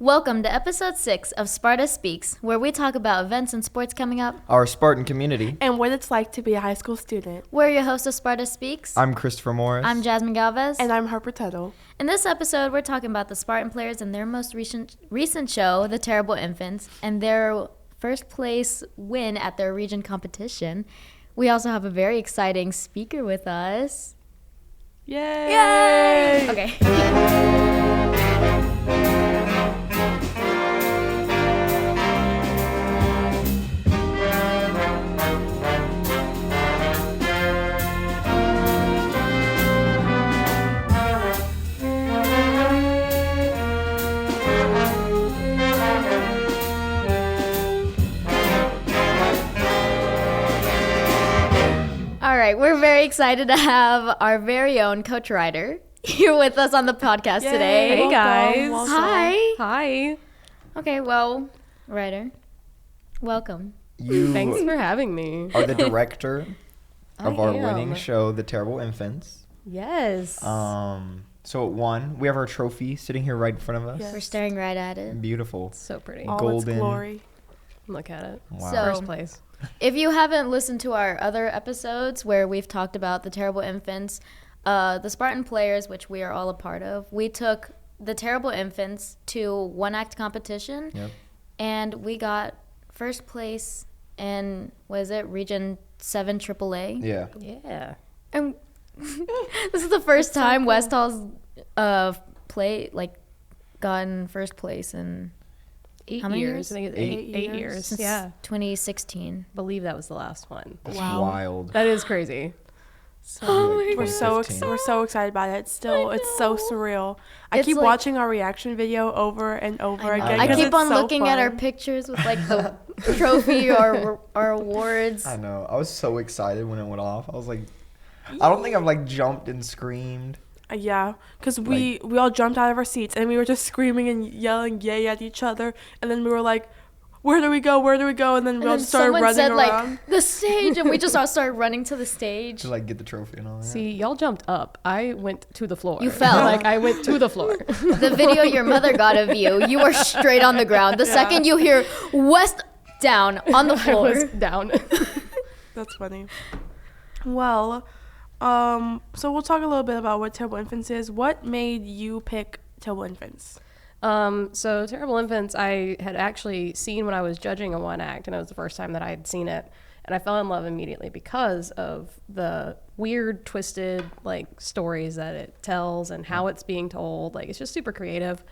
Welcome to episode 6 of Sparta Speaks, where we talk about events and sports coming up, our Spartan community, and what it's like to be a high school student. We're your host of Sparta Speaks. I'm Christopher Morris. I'm Jasmine Galvez. And I'm Harper Tuttle. In this episode, we're talking about the Spartan Players and their most recent show, The Terrible Infants, and their first place win at their region competition. We also have a very exciting speaker with us. Yay! Yay! Okay. All right, we're very excited to have our very own Coach Ryder here with us on the podcast today. Hey guys. Welcome. Hi. Hi. Okay, well, Ryder, welcome. You Thanks for having me. are the director of our am. winning show, The Terrible Infants. Yes. So it won. We have our trophy sitting here right in front of us. Yes. We're staring right at it. Beautiful. So pretty. All Golden. its glory. Look at it. Wow. So- First place. If you haven't listened to our other episodes where we've talked about the Terrible Infants, the Spartan Players, which we are all a part of, we took the Terrible Infants to one-act competition, Yep. and we got first place in, Region 7 AAA. Yeah. Yeah. And this is the first time West Hall's gotten first place in 8 How many years. years? I think it's Eight eight years. years. since Yeah. 2016. I believe that was the last one. That's Wow. wild. That is crazy. So Like we're so 2015. excited about it. It's so surreal. I It's keep like- watching our reaction video over and over I know. again. I 'cause keep it's on so looking at our fun. pictures with like the trophy or awards. I know. I was so excited when it went off. I was like, I don't think I've like jumped and screamed. Yeah, because we all jumped out of our seats and we were just screaming and yelling yay at each other. And then we were like, where do we go? Where do we go? And then we all And then just started someone running said around. like the stage, and we just all started running to the stage. To like get the trophy and all that. See, y'all jumped up. I went to the floor. You fell. Like, I went to the floor. The video your mother got of you, you were straight on the ground. The second you hear West down on the I floor. was down. That's funny. Well, so we'll talk a little bit about what Terrible Infants is. What made you pick Terrible Infants? So Terrible Infants, I had actually seen when I was judging a one act, and it was the first time that I had seen it. And I fell in love immediately because of the weird, twisted, like, stories that it tells and how it's being told. Like, it's just super creative.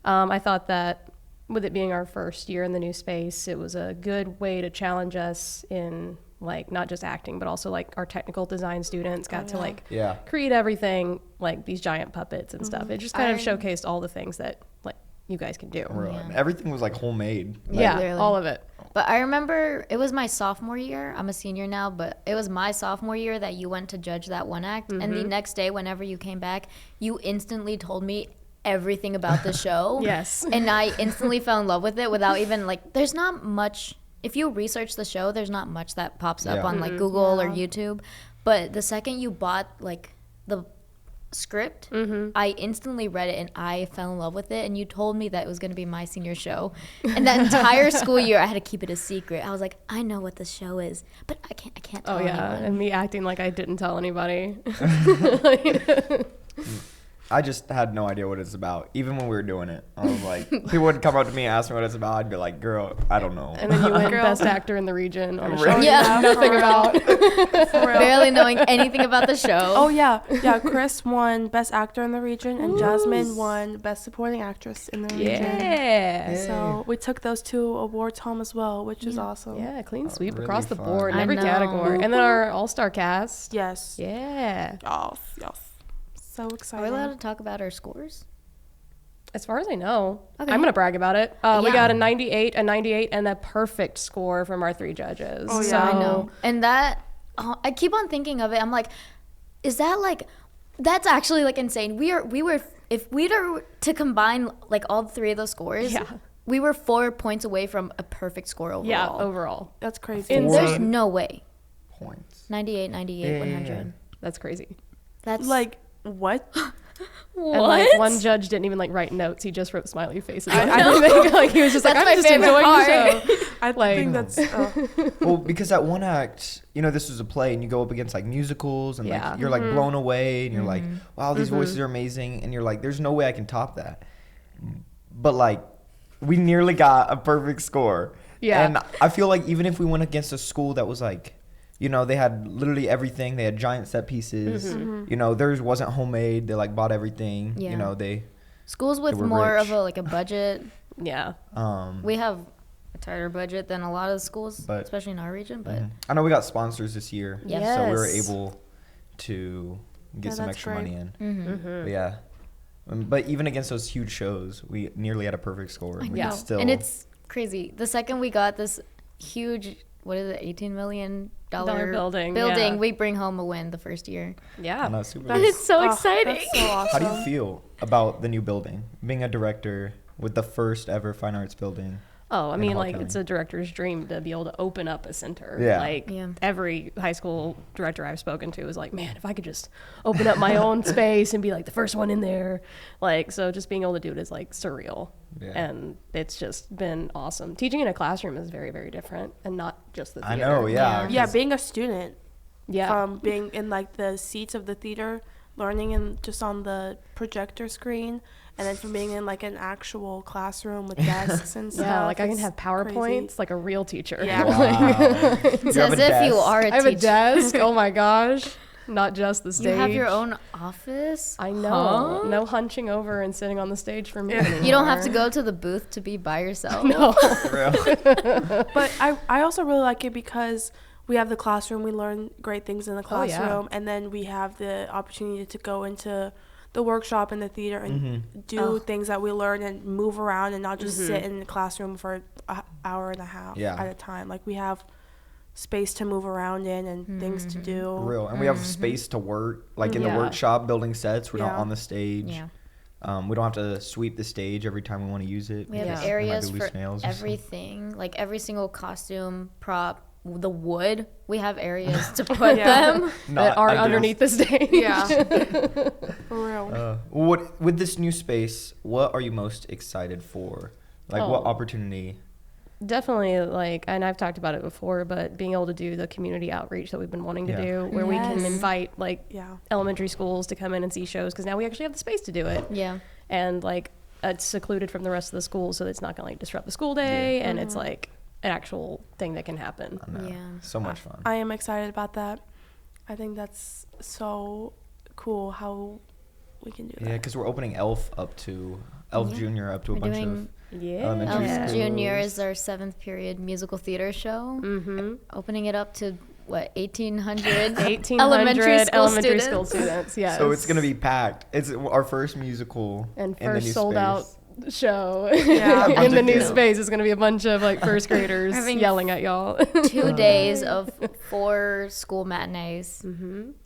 I thought that with it being our first year in the new space, it was a good way to challenge us in, like, not just acting, but also, like, our technical design students got to, like, Yeah. create everything, like, these giant puppets and stuff. It just kind of showcased all the things that, like, you guys can do. Really. Yeah. Everything was like homemade. Like, Yeah, Literally. all of it. But I remember it was my sophomore year. I'm a senior now, but it was my sophomore year that you went to judge that one act. And the next day, whenever you came back, you instantly told me everything about the show. Yes. And I instantly fell in love with it without even like, there's not much, if you research the show, there's not much that pops up Yeah. on like Google or YouTube. But the second you bought like the script, I instantly read it and I fell in love with it. And you told me that it was going to be my senior show. And that entire school year, I had to keep it a secret. I was like, I know what the show is, but I can't tell Oh yeah, anyone. and me acting like I didn't tell anybody. I just had no idea what it's about. Even when we were doing it, I was like, people would come up to me and ask me what it's about. I'd be like, girl, I don't know. And then you win Girl. best actor in the region on a show Really? you Yeah. know nothing about. For real. Barely knowing anything about the show. Oh yeah. Chris won Best Actor in the region, and Jasmine won Best Supporting Actress in the region. Yeah. So we took those 2 awards home as well, which is awesome. Yeah, clean sweep Really across the fun. board in I every know. category. And then our all-star cast. Yes. Yeah. Yes. So Are we excited. allowed to talk about our scores? As far as I know, Okay. I'm going to brag about it. We Yeah. got a 98, and a perfect score from our 3 judges. Oh, yeah. So, I know. And that, I keep on thinking of it. I'm like, is that like, that's actually like insane. We were, if we were to combine like all 3 of those scores, Yeah. we were 4 points away from a perfect score overall. Yeah, overall. That's crazy. In- There's no way. Points. 98, 98, Yeah. 100. That's crazy. That's Like, what? What? And like one judge didn't even like write notes; he just wrote smiley faces. I think like he was just like, That's "I'm my just favorite enjoying part. the show." I Like- think that's Well, because that one act, this was a play, and you go up against like musicals, and Yeah. like you're like blown away, and you're like, Mm-hmm. wow, these voices are amazing, and you're like, there's no way I can top that. But like, we nearly got a perfect score. Yeah. And I feel like even if we went against a school that was like, they had literally everything. They had giant set pieces. Theirs wasn't homemade. They like bought everything. Yeah. They Schools with were more rich. of a budget. Yeah. We have a tighter budget than a lot of schools, But- especially in our region. But I know we got sponsors this year, Yes. so we were Yes. able to get Yeah, some that's extra great. money in. Mm-hmm. But yeah, but even against those huge shows, we nearly had a perfect score. I We know. still, and it's crazy. The second we got this huge, what is it, $18 million building, yeah. we bring home a win the first year. Yeah. no, super. And it's so oh, exciting. That's so awesome. How do you feel about the new building? Being a director with the first ever fine arts building. Oh, I in mean, Hall like, County. it's a director's dream to be able to open up a center. Yeah. Like, Yeah. every high school director I've spoken to is like, man, if I could just open up my own space and be, like, the first one in there. Like, so just being able to do it is, like, surreal. Yeah. And it's just been awesome. Teaching in a classroom is very, very different and not just the theater. I know, yeah. Yeah, 'cause- being a student, Yeah. from being in like the seats of the theater, learning and just on the projector screen, and then from being in like an actual classroom with desks and stuff. Yeah, like I can it's have PowerPoints crazy. like a real teacher. Yeah. Wow. It's as if you are a I have a teacher. desk. Oh my gosh. Not just the stage. You have your own office. I know. Huh? No hunching over and sitting on the stage for me. You don't have to anymore. go to the booth to be by yourself. No. For real. But I also really like it because we have the classroom. We learn great things in the Oh, yeah. classroom, and then we have the opportunity to go into the workshop in the theater and do Oh. things that we learn and move around and not just sit in the classroom for an hour and a half Yeah. at a time. Like we have space to move around in and things to do. For real. And we have space to work, like in the Yeah. workshop, building sets. We're not Yeah. on the stage. Yeah. We don't have to sweep the stage every time we want to use it. We have Yeah. because there might areas be for loose nails or something. everything, like every single costume, prop, the wood. We have areas to put Yeah. them. that Not aren't ideal. underneath the stage. Yeah. For real. What with this new space? What are you most excited for? Like, what Oh. opportunity? Definitely, like, and I've talked about it before, but being able to do the community outreach that we've been wanting to Yeah. do, where we can Yes. invite, like, Yeah. elementary schools to come in and see shows, because now we actually have the space to do it. Yeah. And, like, it's secluded from the rest of the school, so it's not going to, like, disrupt the school day, and it's, like, an actual thing that can happen. I know. Yeah. So much fun. I am excited about that. I think that's so cool how we can do that. Yeah, because we're opening Elf Junior up to a We're bunch doing Yeah. Elementary Elf schools. Junior is our 7th period musical theater show. Mm-hmm. Opening it up to what 1,800 1,800 elementary students. school students, yes. So it's gonna be packed. It's our first musical and in the first new sold space. out show Yeah. A bunch in the of new kids. space is going to be a bunch of like first graders Having yelling at y'all. 2 days of 4 school matinees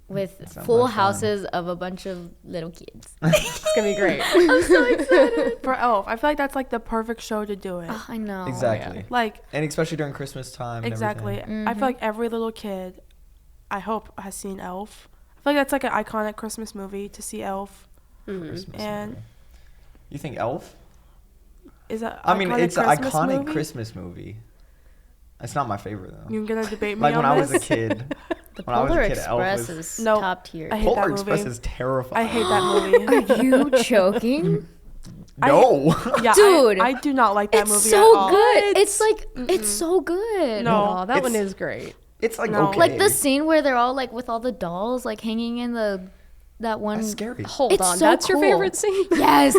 with Sounds full like fun. houses of a bunch of little kids. It's going to be great. I'm so excited. For Elf, I feel like that's like the perfect show to do it. Oh, I know. Exactly. Like And especially during Christmas time. and exactly. everything. I feel like every little kid, I hope, has seen Elf. I feel like that's like an iconic Christmas movie to see Elf. Christmas And- movie. You think Elf? Is that? I mean, it's an Christmas iconic movie? Christmas movie. It's not my favorite though. You're gonna debate me Like on when I was a this? kid. The When I was a Polar kid, Elf Express was- is No, top tier. I hate Polar that Express movie. is terrifying. I hate that movie. Are you joking? No. Yeah, Dude. I do not like that It's movie so at all. good. It's like it's so good. No. Oh, that one It's- is great. It's like No. okay. Like the scene where they're all like with all the dolls like hanging in that one. That's scary. Hold It's on, so that's your cool. favorite scene? Yes.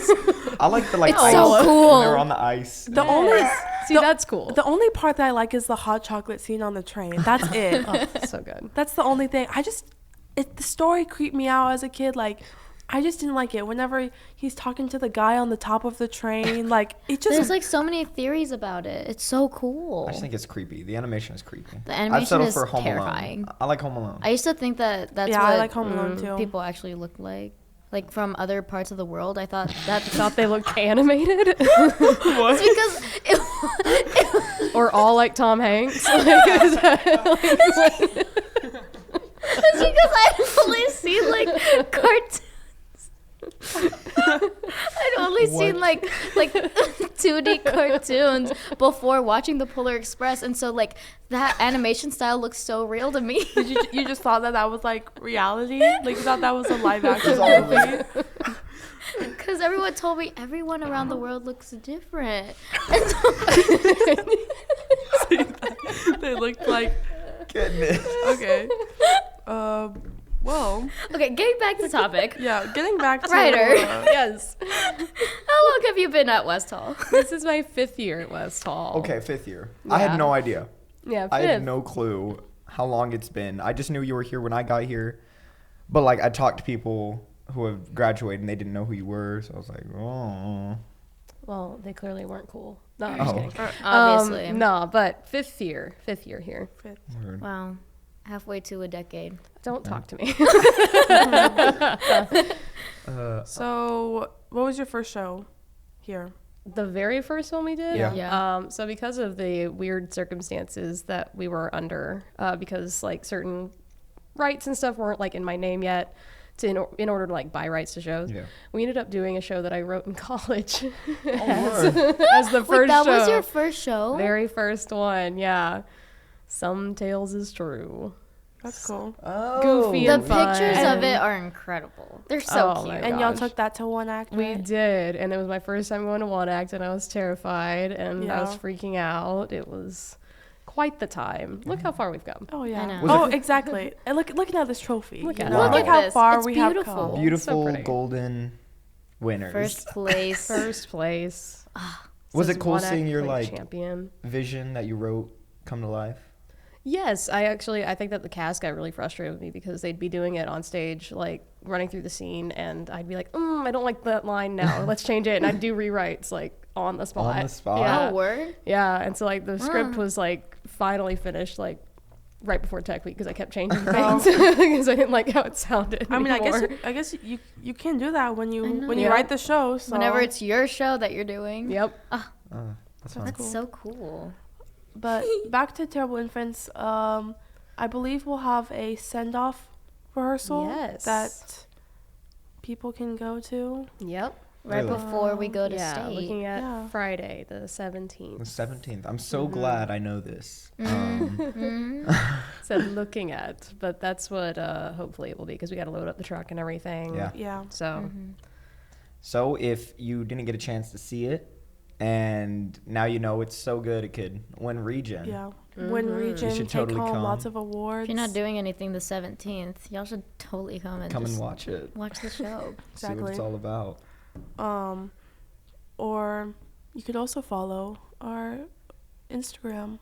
I like the like It's ice so when cool. they were on the ice. The only See, that's cool. the only part that I like is the hot chocolate scene on the train. That's it. Oh, so good. That's the only thing. The story creeped me out as a kid. Like, I just didn't like it. Whenever he's talking to the guy on the top of the train, like it just There's like so many theories about it. It's so cool. I just think it's creepy. The animation is creepy. The I'd animation settle is for Home terrifying. Alone. I like Home Alone. I used to think that that's yeah, what I like Home Alone too. people actually look like from other parts of the world. I thought that Thought they looked animated it's because or all like Tom Hanks. it's because I only see like cartoons. I'd only seen like 2D cartoons before watching the Polar Express, and so like that animation style looks so real to me. You just thought that was like reality? Like you thought that was a live action It's all movie? Because everyone told me everyone around the world looks different. And They looked like Goodness. okay. Well, okay, getting back to topic. yeah. Getting back to Ryder. Yes. How long have you been at West Hall? This is my 5th year at West Hall. Okay, 5th year. I Yeah. had no idea. Yeah, 5th. I had no clue how long it's been. I just knew you were here when I got here. But like I talked to people who have graduated and they didn't know who you were, so I was like, oh. Well, they clearly weren't cool. No, I'm Oh. just kidding. Obviously. No, but 5th year here. Word. Wow. Halfway to a decade. Don't talk to me. So, what was your first show here? The very first one we did? Yeah. Yeah. So because of the weird circumstances that we were under, because like certain rights and stuff weren't like in my name yet, in order to like buy rights to shows, Yeah. we ended up doing a show that I wrote in college Word. as the first Wait, that show. was your first show? Very first one, yeah. Some Tales is True. That's cool. Oh. Goofy The and fun. pictures of it are incredible. They're so Oh cute. my And y'all gosh. took that to one act, We right? did, and it was my first time going to one act, and I was terrified, and I was Yeah. freaking out. It was quite the time. Look how far we've come. Oh yeah. I know. Was Oh, it- exactly. And looking at this trophy. Look you at know? it. Look Look how at this. far It's we beautiful. have come. Beautiful pretty. golden winners. First place. First place. Was Says it cool one act, seeing your like champion? vision that you wrote come to life? Yes, I think that the cast got really frustrated with me because they'd be doing it on stage, like running through the scene, and I'd be like, I don't like that line now. Let's change it, and I'd do rewrites like on the spot. On the spot? Yeah. Oh, word? Yeah, and so like the script was like finally finished like right before Tech Week because I kept changing things because I didn't like how it sounded. I mean, anymore. I guess you can do that when you Yeah. write the show. So. Whenever it's your show that you're doing. Yep. That's fun. That's cool. so cool. But back to Terrible Infants. I believe we'll have a send-off rehearsal Yes. that people can go to. Yep. Right Really? before we go to Yeah, state. looking at Yeah. Friday the The 17th. 17th. I'm so glad I know this. Said looking at, but that's what hopefully it will be because we got to load up the truck and everything. Yeah. Yeah. So So if you didn't get a chance to see it, and now you know it's so good it could win region. Yeah. Win region, You should take totally home come. lots of awards. If you're not doing anything the 17th, y'all should totally come and Come and just watch it. watch the show. See what it's Exactly. all about. Or you could also follow our Instagram,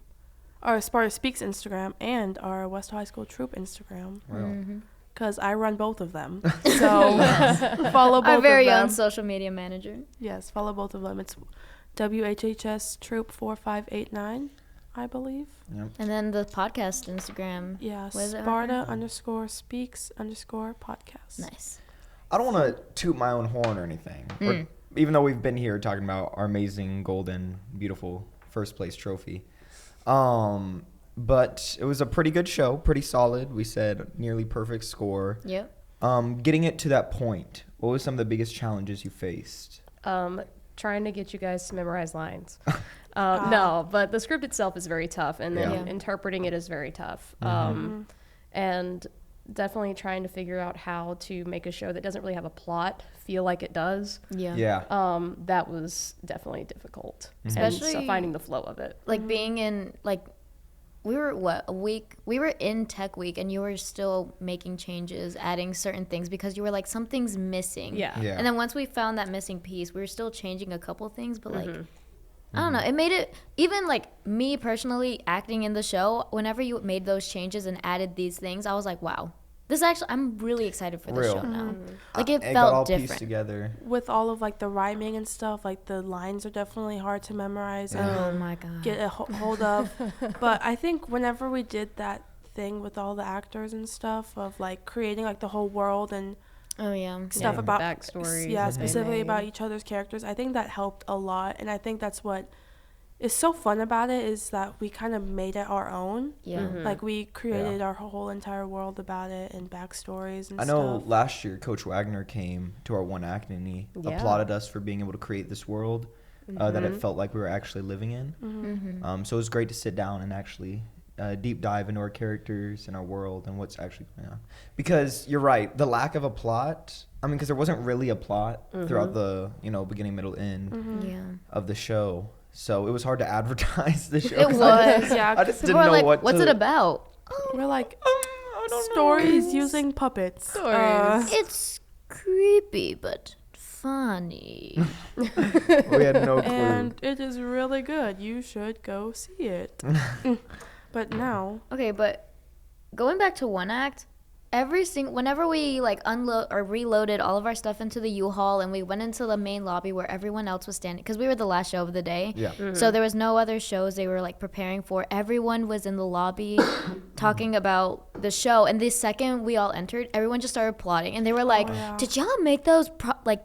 our Sparta Speaks Instagram, and our West High School Troop Instagram, Well, because I run both of them. So follow both Our very of them. own social media manager. Yes, follow both of them. It's WHHS Troop 4589, I believe. yep. And then the podcast Instagram. Yeah, What is it, Sparta _speaks_podcast. Nice. I don't want to toot my own horn or anything. Or, even though we've been here talking about our amazing, golden, beautiful first place trophy. But it was a pretty good show, pretty solid. We said nearly perfect score. Yep. Getting it to that point, what was some of the biggest challenges you faced? trying to get you guys to memorize lines. No, but the script itself is very tough, and then Yeah. interpreting it is very tough. Mm-hmm. And definitely trying to figure out how to make a show that doesn't really have a plot feel like it does. Yeah. Yeah. That was definitely difficult, Especially- and so finding the flow of it. Like being in we were a week we were in tech week and you were still making changes, adding certain things because you were like something's missing. Yeah. Yeah. And then once we found that missing piece, we were still changing a couple things, but like I Mm-hmm. don't know, it made it even like me personally acting in the show, whenever you made those changes and added these things, I was like, wow. This actually I'm really excited for this Real. show now. Like it got felt all pieced different. together. With all of like the rhyming and stuff, like the lines are definitely hard to memorize and Oh my god. get a hold of. But I think whenever we did that thing with all the actors and stuff of like creating like the whole world and Oh yeah. stuff Yeah, about backstories yeah, that they specifically made. about each other's characters, I think that helped a lot, and I think that's what is so fun about it is that we kind of made it our own. Yeah. Mhm. Like we created our whole entire world about it and backstories and I know stuff. last year Coach Wagner came to our one act and he Yeah. applauded us for being able to create this world that it felt like we were actually living in. Mm-hmm. So it was great to sit down and actually deep dive into our characters and our world and what's actually going on. Because you're right, the lack of a plot. I mean, because there wasn't really a plot throughout the beginning, middle, end Yeah. of the show. So it was hard to advertise the show. It 'cause was. Yeah, I just People didn't are know like, what what's to, it about? we're like I don't stories know. using puppets. Stories. It's creepy, but funny. We had no clue. And it is really good. You should go see it. But now, Okay, but going back to one act, whenever we like unload or reloaded all of our stuff into the U-Haul and we went into the main lobby where everyone else was standing, because we were the last show of the day. Yeah. So there was no other shows they were like preparing for. Everyone was in the lobby talking about the show, and the second we all entered, everyone just started plotting, and they were like, yeah. "Did y'all make those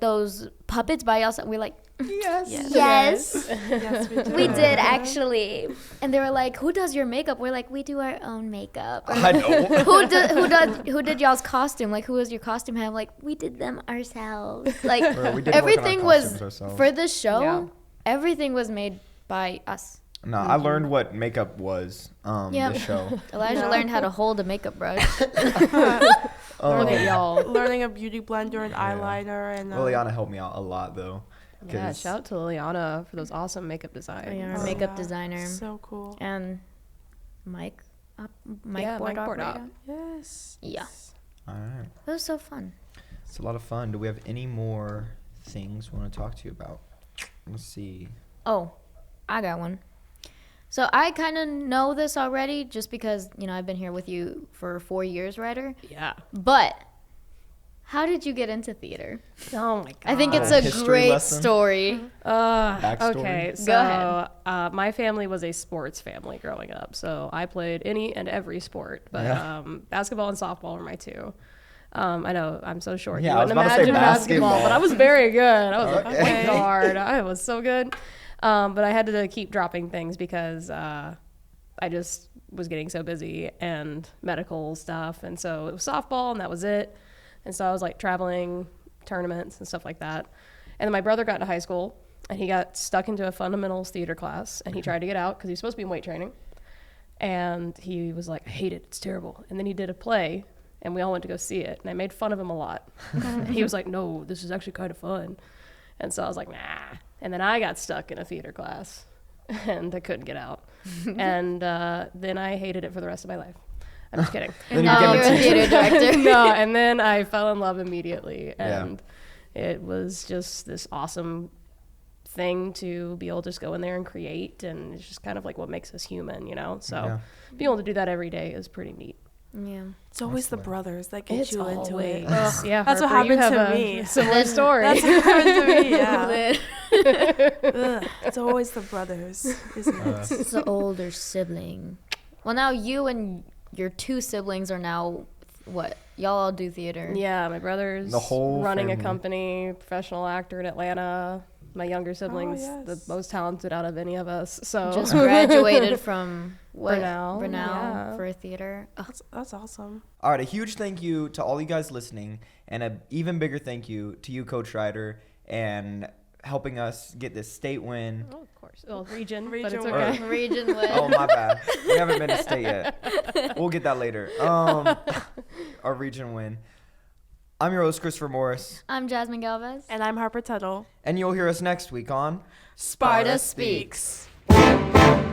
those puppets by yourself?" We're like, Yes. "Yes, yes, we did. we did actually." And they were like, "Who does your makeup?" We're like, "We do our own makeup." I know. Who did y'all's costume? Like, who was your costume? And I'm like, we did them ourselves. Like, We did work on our everything was costumes ourselves. for the show. Yeah. Everything was made by us. No, I learned what makeup was Yep. this show. Elijah Yeah. learned how to hold a makeup brush. Look at y'all. Learning a beauty blender and eyeliner and Liliana helped me out a lot though. Yeah, 'cause- shout out to Liliana for those awesome makeup designs. Yeah, our Oh, makeup yeah. designer. So cool. And Mike. Yeah, board Mike board operator. op. Yes. Yeah. All right. It was so fun. It's a lot of fun. Do we have any more things we want to talk to you about? Let's see. Oh, I got one. So I kind of know this already just because, I've been here with you for 4 years, Ryder. Yeah. But how did you get into theater? Oh my god. I think it's a History great lesson? story. Backstory? Okay, so Go ahead. My family was a sports family growing up, so I played any and every sport, but Yeah. basketball and softball were my two. I know I'm so short. Yeah, you I was wouldn't about to say imagine basketball, but I was very good. I was Okay. a point guard. I was so good, but I had to keep dropping things because I just was getting so busy and medical stuff, and so it was softball, and that was it. And so I was like traveling tournaments and stuff like that. And then my brother got to high school and he got stuck into a fundamentals theater class and he tried to get out because he was supposed to be in weight training. And he was like, I hate it. It's terrible. And then he did a play and we all went to go see it. And I made fun of him a lot. And he was like, no, this is actually kind of fun. And so I was like, nah. And then I got stuck in a theater class and I couldn't get out. And then I hated it for the rest of my life. I'm just kidding. Then you Now became a you're a teacher. theater director. No, and then I fell in love immediately, Yeah. and it was just this awesome thing to be able to just go in there and create, and it's just kind of like what makes us human, So Yeah. being able to do that every day is pretty neat. Yeah. It's always the Awesome. brothers that get you into it. Ugh, yeah, That's what Harper, you happened have to a me. Similar story. That's what happened to me, yeah. Lit. Ugh, it's always the brothers, isn't it? It's the older sibling. Well, now you and your 2 siblings are now, what? Y'all all do theater. Yeah, my brother's The whole running family. a company, professional actor in Atlanta. My younger sibling's yes. the most talented out of any of us. So Just graduated from what? Brunel, yeah. for theater. Oh, That's awesome. All right, a huge thank you to all you guys listening, and an even bigger thank you to you, Coach Ryder, and helping us get this state win. Oh, of course. Well, region, but Region it's win. okay. region win. Oh, my bad. We haven't been to state yet. We'll get that later. Our region win. I'm your host, Christopher Morris, I'm Jasmine Galvez. And I'm Harper Tuttle. and you'll hear us next week on Sparta Speaks. Speaks.